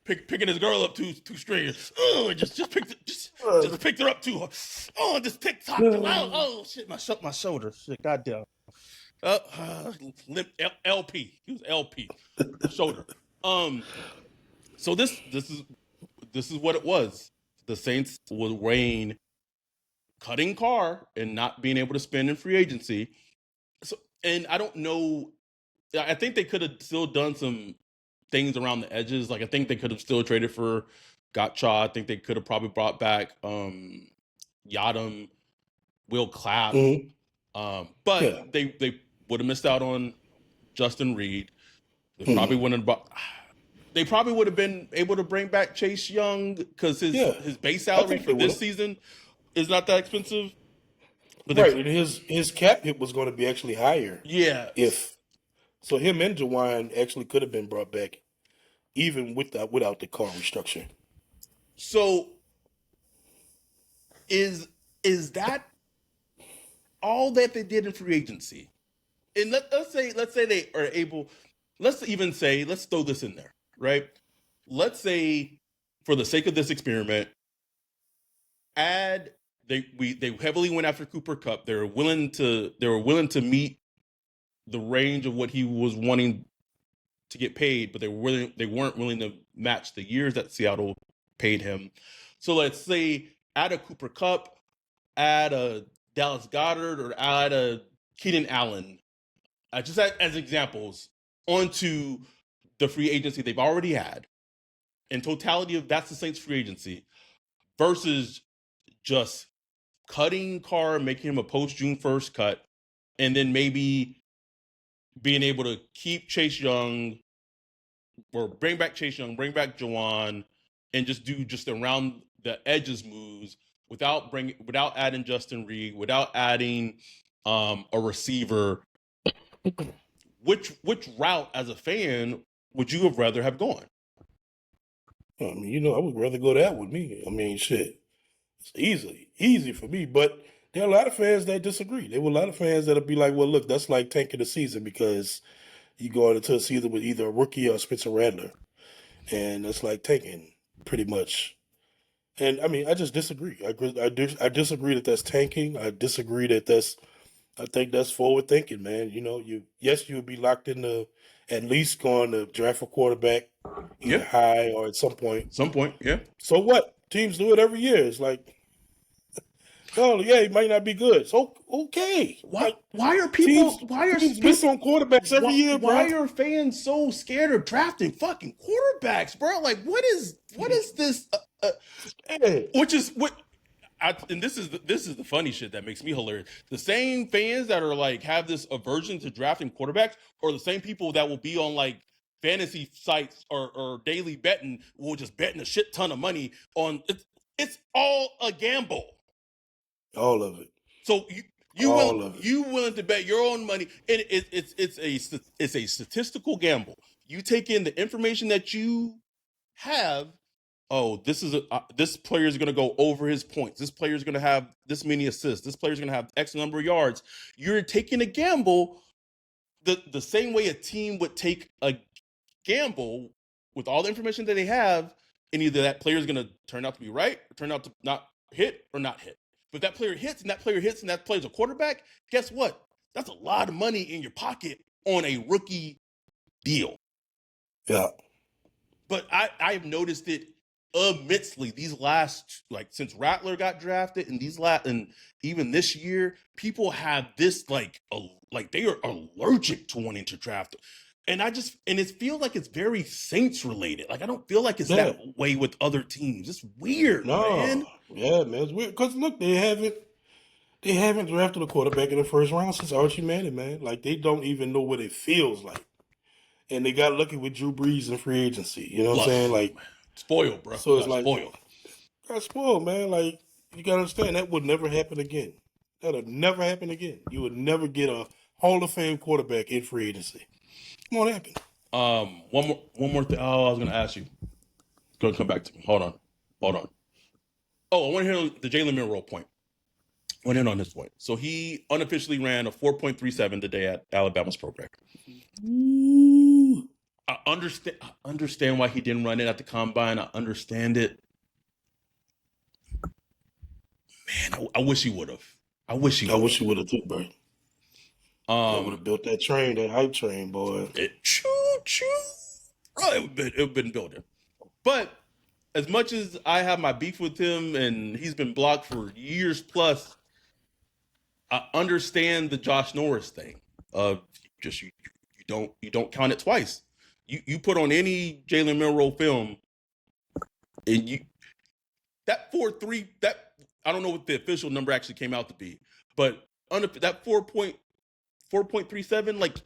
Speaker 1: picking his girl up too straight. Oh, just picked her up too hard. Oh, just picked top. Oh shit, my shoulder. Shit, goddamn. LP. He was LP. Shoulder. So this is what it was. The Saints were weighing cutting Carr and not being able to spend in free agency. So, and I don't know. I think they could have still done some things around the edges. Like I think they could have still traded for Gotcha. I think they could have probably brought back Yadam, Will Clapp.
Speaker 2: Mm-hmm.
Speaker 1: But they would have missed out on Justin Reed. They probably wouldn't have they probably would have been able to bring back Chase Young because his base salary for this season is not that expensive.
Speaker 2: But right, and his cap hit was going to be actually higher.
Speaker 1: Yeah.
Speaker 2: So him and Jawan actually could have been brought back, even without the Carr restructure.
Speaker 1: So, is that all that they did in free agency? And let's say they are able. Let's throw this in there, right? Let's say, for the sake of this experiment, they heavily went after Cooper Kupp. They were willing to meet the range of what he was wanting to get paid, but they weren't willing to match the years that Seattle paid him. So let's say add a Cooper Kupp, add a Dallas Goedert, or add a Keenan Allen, just as examples, onto the free agency they've already had. In totality, that's the Saints free agency versus just cutting Carr, making him a post-June 1st cut, and then maybe being able to keep Chase Young or bring back Chase Young, bring back Jawan, and just do around the edges moves without adding Justin Reed, without adding a receiver. Which route as a fan would you have rather have gone?
Speaker 2: I mean, I would rather go that with me. I mean, shit. It's easy for me, but there are a lot of fans that disagree. There were a lot of fans that'll be like, well, look, that's like tanking the season because you go into the season with either a rookie or Spencer Rattler, and it's like tanking pretty much. And I mean, I just disagree. I disagree that that's tanking. I disagree that that's. I think that's forward thinking, man. You know, you would be locked into at least going to draft a quarterback
Speaker 1: Yeah,
Speaker 2: either high or at some point.
Speaker 1: some point. Yeah.
Speaker 2: So what? Teams do it every year. It's like, oh yeah, he might not be good. So okay, like
Speaker 1: Why are
Speaker 2: teams
Speaker 1: people? Why are
Speaker 2: teams miss on quarterbacks every year, bro.
Speaker 1: why are fans so scared of drafting fucking quarterbacks, bro? Like, what is this?
Speaker 2: Hey,
Speaker 1: Which is what. And this is the funny shit that makes me hilarious. The same fans that are like have this aversion to drafting quarterbacks are the same people that will be on like fantasy sites or daily betting will just betting a shit ton of money on it's all a gamble.
Speaker 2: all of it.
Speaker 1: So
Speaker 2: All of it.
Speaker 1: you willing to bet your own money? And it's a statistical gamble. You take in the information that you have. Oh, this player is going to go over his points. This player is going to have this many assists. This player is going to have X number of yards. You're taking a gamble the same way a team would take a gamble with all the information that they have, and either that player is going to turn out to be right or turn out to not hit or not hit. But if that player hits and that player hits and that player's a quarterback, guess what? That's a lot of money in your pocket on a rookie deal.
Speaker 2: Yeah.
Speaker 1: But I have noticed it immensely these last, like since Rattler got drafted and and even this year, people have this like they are allergic to wanting to draft. And it feels like it's very Saints related. Like I don't feel like it's that way with other teams. It's weird, man.
Speaker 2: Yeah, man, it's weird. Because look, they haven't drafted a quarterback in the first round since Archie Manning, man. Like they don't even know what it feels like. And they got lucky with Drew Brees in free agency. You know what I'm saying? Like
Speaker 1: spoiled, bro.
Speaker 2: So it's like
Speaker 1: spoiled.
Speaker 2: Got spoiled, man. Like you gotta understand that would never happen again. That'll never happen again. You would never get a Hall of Fame quarterback in free agency. Come on, happen.
Speaker 1: One more thing. Oh, I was gonna ask you. Go come back to me. Hold on. Oh, I want to hear the Jaylen Milroe point. I want to hit on this point. So he unofficially ran a 4.37 today at Alabama's program. I understand why he didn't run it at the combine. I understand it. Man, I wish he would have. I wish he
Speaker 2: would have too, bro. I would have built that train, that hype train, boy.
Speaker 1: Choo. Bro, it would have been building. But as much as I have my beef with him and he's been blocked for years plus, I understand the Josh Norris thing of just you don't count it twice. You put on any Jaylen Milroe film, and that 4.3 that I don't know what the official number actually came out to be, but that 4.37, like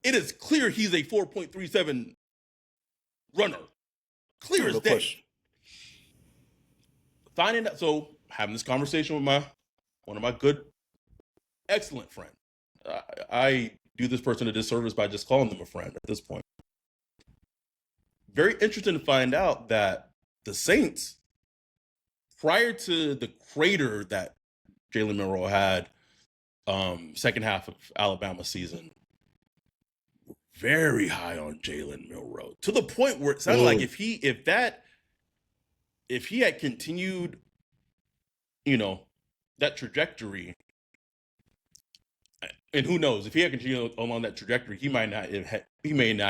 Speaker 1: it is clear he's a 4.37 runner, clear as day. Finding that, so having this conversation with one of my good, excellent friend. I do this person a disservice by just calling them a friend at this point. Very interesting to find out that the Saints, prior to the crater that Jaylen Milroe had, second half of Alabama season, very high on Jaylen Milroe, to the point where it sounded like if he had continued, that trajectory, and who knows, if he had continued along that trajectory, he may not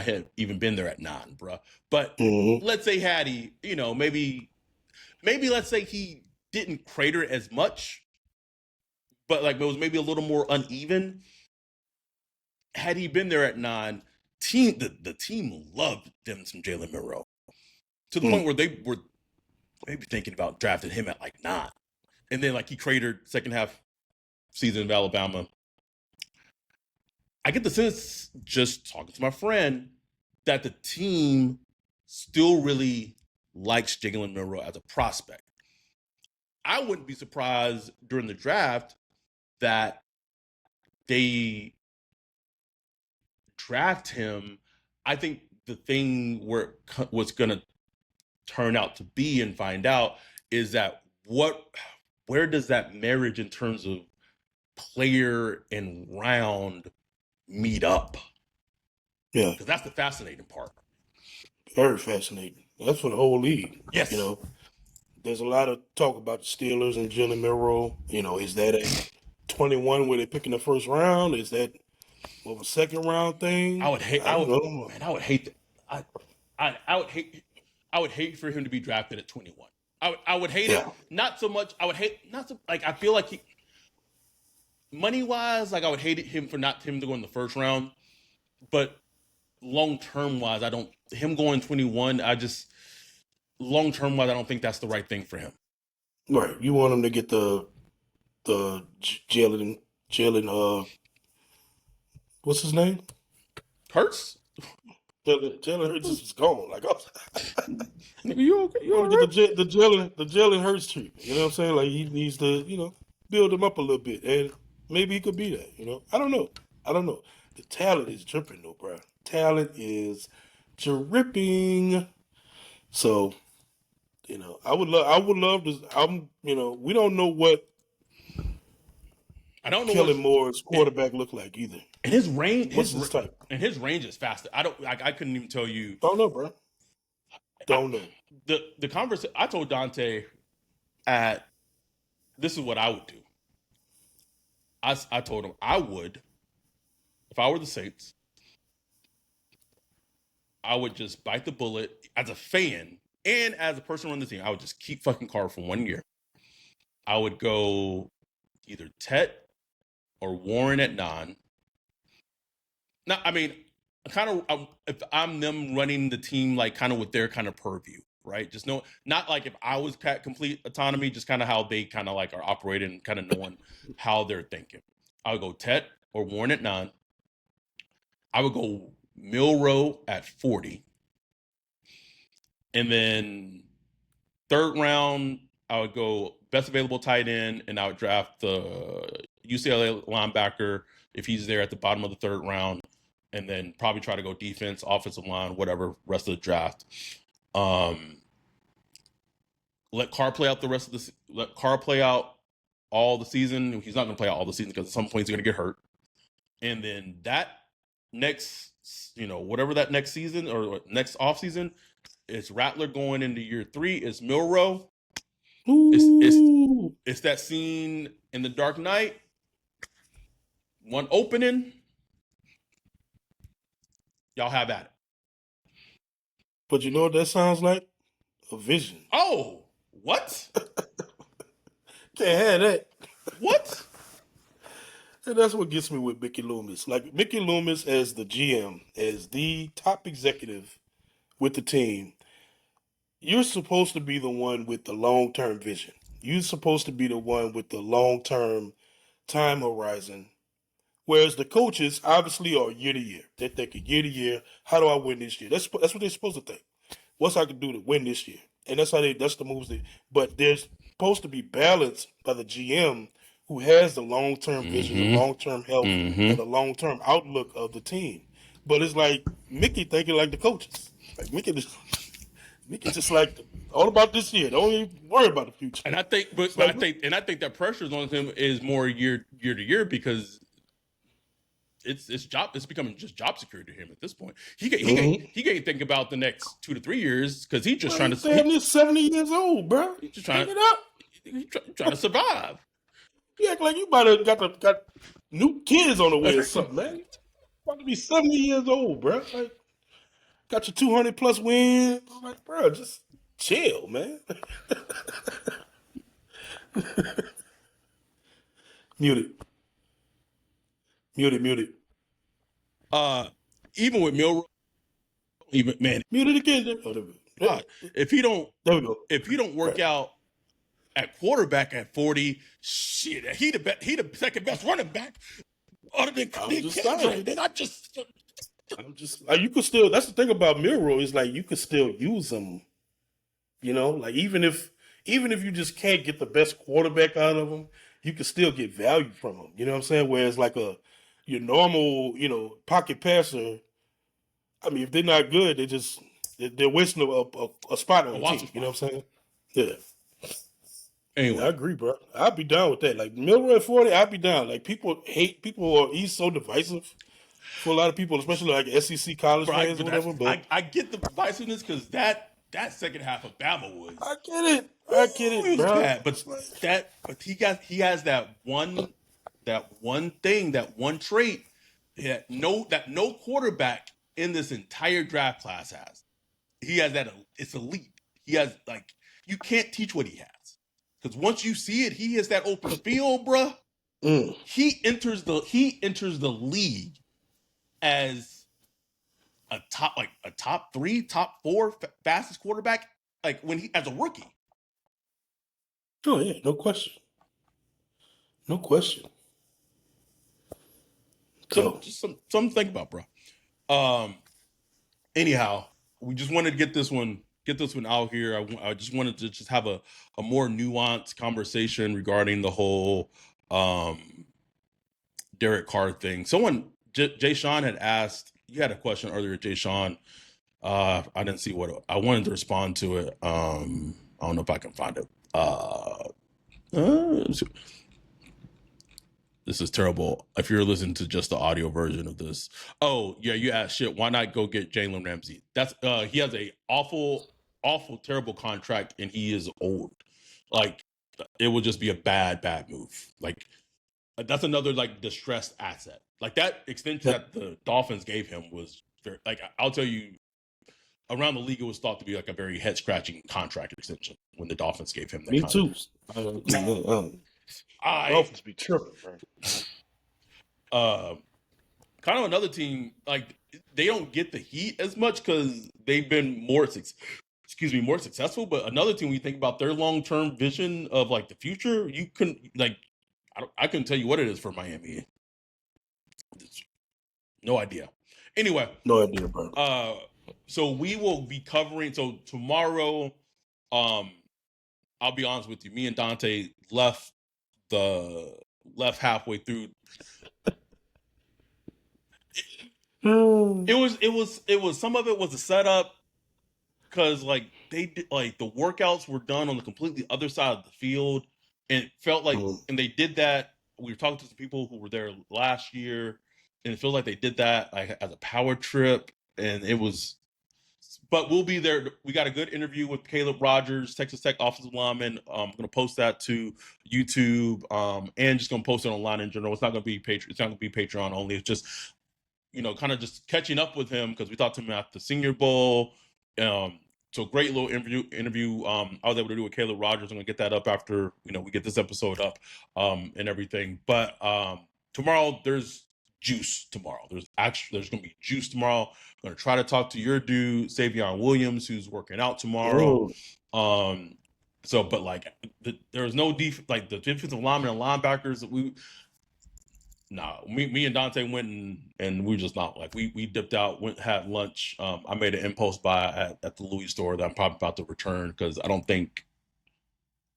Speaker 1: have even been there at 9, bro. But let's say had he, maybe let's say he didn't crater as much, but like it was maybe a little more uneven. Had he been there at 9, the team loved them some Jaylen Milroe, to the point where they were maybe thinking about drafting him at like 9, and then like he cratered second half season of Alabama. I get the sense, just talking to my friend, that the team still really likes Jaylen Milroe as a prospect. I wouldn't be surprised during the draft that they draft him. I think the thing where what's going to turn out to be and find out is that where does that marriage in terms of player and round meet up?
Speaker 2: Yeah,
Speaker 1: because that's the fascinating part.
Speaker 2: very fascinating. That's for the whole league.
Speaker 1: Yes.
Speaker 2: You know, there's a lot of talk about the Steelers and Jaylen Milroe. You know, is that at 21 where they pick in the first round? Is that more of a second round thing? I don't know.
Speaker 1: I would hate that. I would hate I would hate for him to be drafted at 21. I would hate
Speaker 2: Yeah,
Speaker 1: it not so much. I would hate not so like I feel like he money wise like I would hate him for not him to go in the first round, but long term wise I don't him going 21. I just long term wise I don't think that's the right thing for him.
Speaker 2: right. You want him to get the Jalen what's his name?
Speaker 1: Hurts?
Speaker 2: Jalen Hurts is gone. Like
Speaker 1: You okay?
Speaker 2: you
Speaker 1: You
Speaker 2: want
Speaker 1: all
Speaker 2: to
Speaker 1: right?
Speaker 2: get the Jalen Hurts treatment. You know what I'm saying? Like he needs to build him up a little bit, and maybe he could be that. You know, I don't know. I don't know. The talent is dripping though, bro. Talent is dripping. So I would love to. We don't know what
Speaker 1: I don't know
Speaker 2: Kellen
Speaker 1: what
Speaker 2: Moore's quarterback look like either.
Speaker 1: and his range
Speaker 2: What's his type?
Speaker 1: and his range is faster. I couldn't even tell you
Speaker 2: Don't know, bro.
Speaker 1: I,
Speaker 2: Don't know.
Speaker 1: the conversation. I told Dante at this is what I would do. I told him I would if I were the Saints. I would just bite the bullet as a fan and as a person running the team. I would just keep fucking Carr for 1 year. I would go either Tet or Warren at 9. Now, I mean, if I'm them running the team, like kind of with their kind of purview, right? Just know, not like if I was complete autonomy, just kind of how they kind of like are operating, kind of knowing how they're thinking. I would go Tet or Warren at 9. I would go Milroe at 40. And then third round, I would go best available tight end, and I would draft the UCLA linebacker if he's there at the bottom of the third round, and then probably try to go defense, offensive line, whatever, rest of the draft. Let Carr play out let Carr play out all the season. He's not going to play out all the season because at some point he's going to get hurt. And then that next, whatever that next season or next offseason, it's Rattler going into year 3. It's Milroe. It's that scene in The Dark Knight. One opening. Y'all have at it.
Speaker 2: But you know what that sounds like? A vision.
Speaker 1: Oh, what?
Speaker 2: Can't have that.
Speaker 1: What?
Speaker 2: And that's what gets me with Mickey Loomis. Like Mickey Loomis as the GM, as the top executive with the team, you're supposed to be the one with the long-term vision. You're supposed to be the one with the long-term time horizon. Whereas the coaches obviously are year to year. They're thinking year to year, how do I win this year? That's what they're supposed to think. What's I can do to win this year? And that's the moves but there's supposed to be balance by the GM who has the long term vision, the long term health, and the long term outlook of the team. But it's like Mickey thinking like the coaches. Like Mickey just like all about this year. Don't even worry about the future.
Speaker 1: And I think, I think that pressure on him is more year to year because it's becoming just job security to him at this point. He can't think about the next 2 to 3 years because he's just trying to.
Speaker 2: He's 70 years old, bro.
Speaker 1: He's just trying
Speaker 2: it up.
Speaker 1: He's trying to survive.
Speaker 2: You act like you might have got new kids on the way or something, man. About to be 70 years old, bro. Like, got your 200 plus wins. Like, bro, just chill, man. Muted.
Speaker 1: Even with Milroe, man,
Speaker 2: muted again.
Speaker 1: God, if he don't work
Speaker 2: Right.
Speaker 1: out at quarterback at 40, shit, he the second best running back. Other than
Speaker 2: I'm just like you could still. That's the thing about Milroe is like you could still use him. You know, like even if you just can't get the best quarterback out of him, you can still get value from him. You know what I'm saying? Whereas like your normal pocket passer, I mean, if they're not good, they're wasting a spot on the team. You know what I'm saying? Yeah.
Speaker 1: Anyway,
Speaker 2: Yeah, I agree, bro. I'd be down with that. Like Milroe at 40, I'd be down. Like he's so divisive. for a lot of people, especially like SEC college
Speaker 1: Right,
Speaker 2: fans or
Speaker 1: but
Speaker 2: whatever. But
Speaker 1: I get the divisiveness because that second half of Bama
Speaker 2: I
Speaker 1: was,
Speaker 2: get it. I get
Speaker 1: ooh, it
Speaker 2: it,
Speaker 1: was
Speaker 2: bro.
Speaker 1: bad. But
Speaker 2: It's like,
Speaker 1: he has that one thing, that one trait that no quarterback in this entire draft class has. He has that. It's elite. He has, like, you can't teach what he has, because once you see it, he has that open field, bruh.
Speaker 2: mm.
Speaker 1: He enters the league as a top three, top four fastest quarterback, like when he as a rookie.
Speaker 2: Oh yeah, no question, no question. So
Speaker 1: Something to think about, bro. Anyhow, we just wanted to get this one out here. I just wanted to just have a more nuanced conversation regarding the whole Derek Carr thing. Someone, Jay Sean had asked, you had a question earlier, Jay Sean. I didn't see what I wanted to respond to it. I don't know if I can find it. This is terrible. If you're listening to just the audio version of this, oh yeah, you asked, shit, why not go get Jalen Ramsey? That's he has a awful, terrible contract, and he is old. Like, it would just be a bad move. Like, that's another, like, distressed asset. Like, that extension that the Dolphins gave him was very, like, I'll tell you, around the league, it was thought to be like a very head scratching contract extension when the Dolphins gave him that
Speaker 2: me
Speaker 1: contract.
Speaker 2: too. Dolphins be tripping, bro.
Speaker 1: Kind of another team, like, they don't get the heat as much because they've been more successful. But another team, when you think about their long-term vision of, like, the future, you couldn't, like, I couldn't tell you what it is for Miami. No idea. Anyway,
Speaker 2: No idea, bro.
Speaker 1: so we will be covering. So tomorrow, I'll be honest with you. Me and Dante left halfway through. It was some of it was a setup, because, like, they did, like, the workouts were done on the completely other side of the field, and it felt like, and they did that. We were talking to some people who were there last year, and it feels like they did that, like, as a power trip, and it was. But we'll be there. We got a good interview with Caleb Rogers, Texas Tech offensive lineman. I'm going to post that to YouTube, and just going to post it online in general. It's not going to be It's not going to be Patreon only. It's just, kind of just catching up with him, because we talked to him at the Senior Bowl. So great little interview. I was able to do with Caleb Rogers. I'm going to get that up after we get this episode up, and everything. But tomorrow there's juice. There's going to be juice tomorrow. I'm going to try to talk to your dude Savion Williams, who's working out tomorrow. So, but, like, there's no like the defensive linemen and linebackers that me and Dante went and we just not, like, we dipped out, had lunch. I made an impulse buy at the Louis store that I'm probably about to return, because I don't think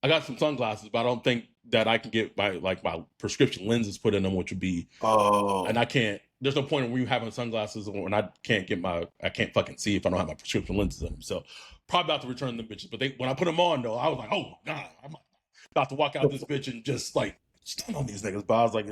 Speaker 1: I got some sunglasses, but I don't think that I can get my prescription lenses put in them, which would be and I can't. There's no point in you having sunglasses when I can't fucking see if I don't have my prescription lenses in them. So probably about to return them bitches. But when I put them on, though, I was like, oh my God, I'm about to walk out this bitch and just, like, stun on these niggas. But I was like,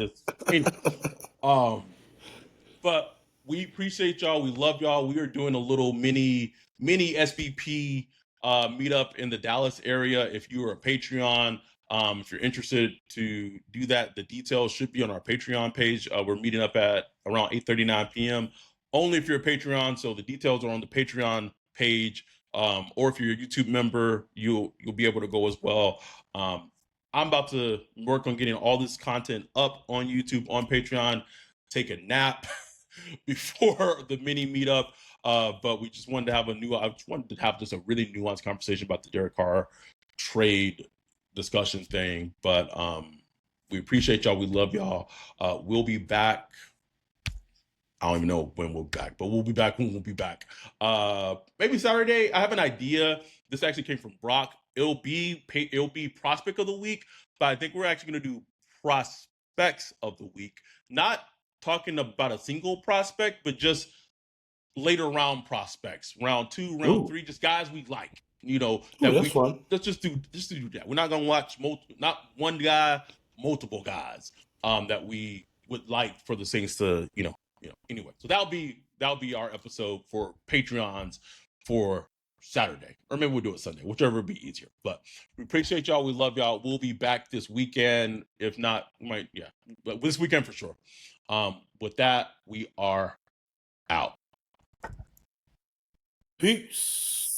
Speaker 1: but we appreciate y'all. We love y'all. We are doing a little mini SBP meetup in the Dallas area. If you are a Patreon, if you're interested to do that, the details should be on our Patreon page. We're meeting up at around 8:39 p.m. Only if you're a Patreon. So the details are on the Patreon page. Or if you're a YouTube member, you'll be able to go as well. I'm about to work on getting all this content up on YouTube, on Patreon, take a nap before the mini meetup. But we just wanted to have I just wanted to have just a really nuanced conversation about the Derek Carr trade discussion thing. But we appreciate y'all. We love y'all. We'll be back. I don't even know when we'll be back, but we'll be back when we'll be back. Maybe Saturday. I have an idea. This actually came from Brock. It'll be prospect of the week, but I think we're actually going to do prospects of the week. Not talking about a single prospect, but just later round prospects, round 2, round 3, just guys we like.
Speaker 2: That's fun.
Speaker 1: Let's just do that. We're not going to watch not one guy, multiple guys that we would like for the Saints to Anyway, so that'll be our episode for Patreons for Saturday, or maybe we'll do it Sunday, whichever would be easier. But we appreciate y'all. We love y'all. We'll be back this weekend. If not, but this weekend for sure. With that, we are out.
Speaker 2: Peace.